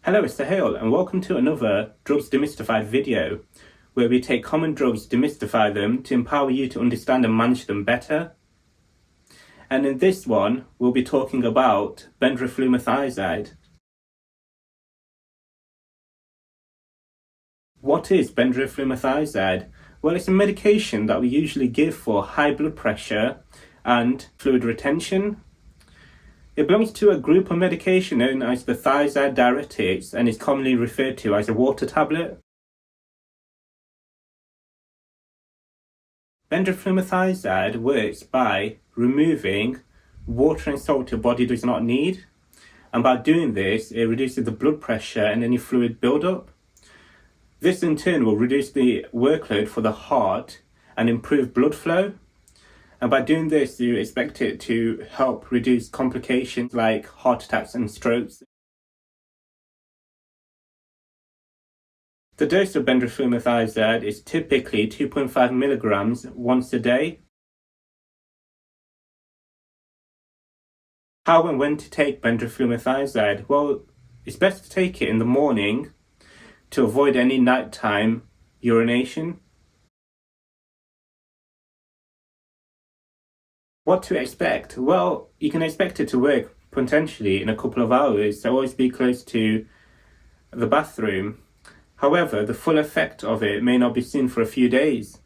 Hello, it's Sohail, and welcome to another Drugs Demystified video, where we take common drugs, demystify them to empower you to understand and manage them better. And in this one, we'll be talking about Bendroflumethiazide. What is Bendroflumethiazide? Well, it's a medication that we usually give for high blood pressure and fluid retention. It belongs to a group of medication known as the thiazide diuretics and is commonly referred to as a water tablet. Bendroflumethiazide works by removing water and salt your body does not need, and by doing this it reduces the blood pressure and any fluid buildup. This in turn will reduce the workload for the heart and improve blood flow. And by doing this, you expect it to help reduce complications like heart attacks and strokes. The dose of bendroflumethiazide is typically 2.5 milligrams once a day. How and when to take bendroflumethiazide? Well, it's best to take it in the morning to avoid any nighttime urination. What to expect? Well, you can expect it to work potentially in a couple of hours, so always be close to the bathroom. However, the full effect of it may not be seen for a few days.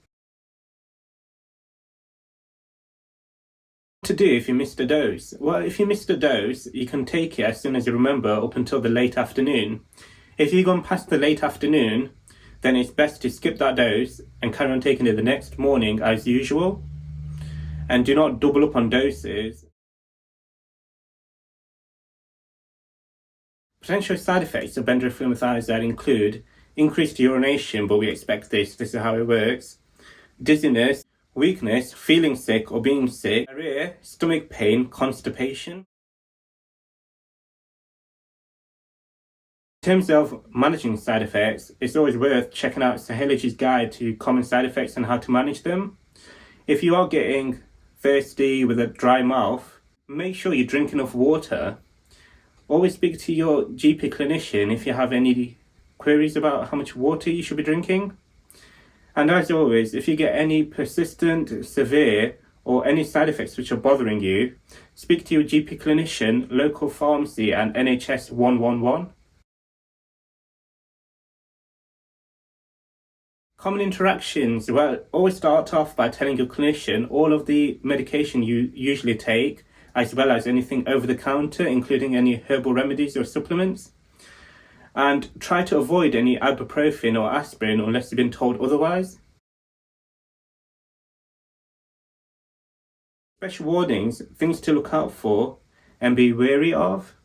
What to do if you missed a dose? Well, if you missed a dose, you can take it as soon as you remember up until the late afternoon. If you've gone past the late afternoon, then it's best to skip that dose and carry on taking it the next morning as usual. And do not double up on doses. Potential side effects of bendroflumethiazide include increased urination, but we expect this is how it works, dizziness, weakness, feeling sick or being sick, diarrhea, stomach pain, constipation. In terms of managing side effects, it's always worth checking out Sohalogy's guide to common side effects and how to manage them. If you are getting thirsty with a dry mouth, make sure you drink enough water. Always speak to your GP clinician if you have any queries about how much water you should be drinking. And as always, if you get any persistent, severe or any side effects which are bothering you, speak to your GP clinician, local pharmacy and NHS 111. Common interactions, well, always start off by telling your clinician all of the medication you usually take, as well as anything over the counter, including any herbal remedies or supplements. And try to avoid any ibuprofen or aspirin unless you've been told otherwise. Special warnings, things to look out for and be wary of.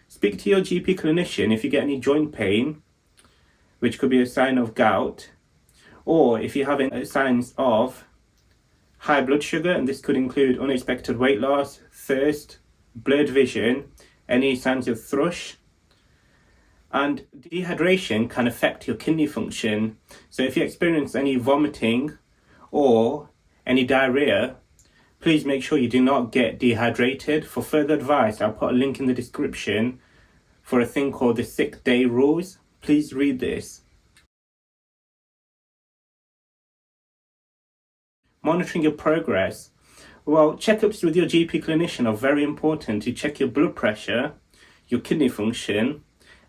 Speak to your GP clinician if you get any joint pain, which could be a sign of gout. Or if you have any signs of high blood sugar, and this could include unexpected weight loss, thirst, blurred vision, any signs of thrush. And dehydration can affect your kidney function. So if you experience any vomiting or any diarrhea, please make sure you do not get dehydrated. For further advice, I'll put a link in the description for a thing called the 6-day rules. Please read this. Monitoring your progress. Well, checkups with your GP clinician are very important to check your blood pressure, your kidney function,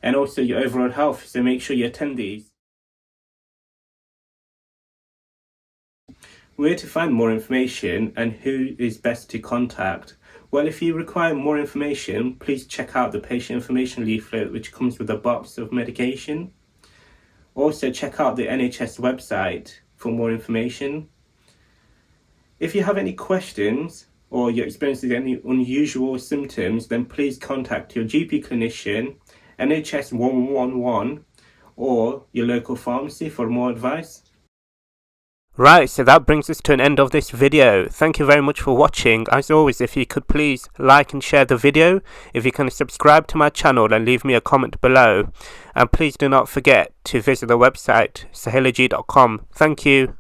and also your overall health, so make sure you attend these. Where to find more information and who is best to contact? Well, if you require more information, please check out the patient information leaflet which comes with a box of medication. Also check out the NHS website for more information. If you have any questions or you're experiencing any unusual symptoms, then please contact your GP clinician, NHS 111, or your local pharmacy for more advice. Right, so that brings us to an end of this video. Thank you very much for watching. As always, if you could please like and share the video, if you can subscribe to my channel and leave me a comment below. And please do not forget to visit the website sohalogy.com. Thank you.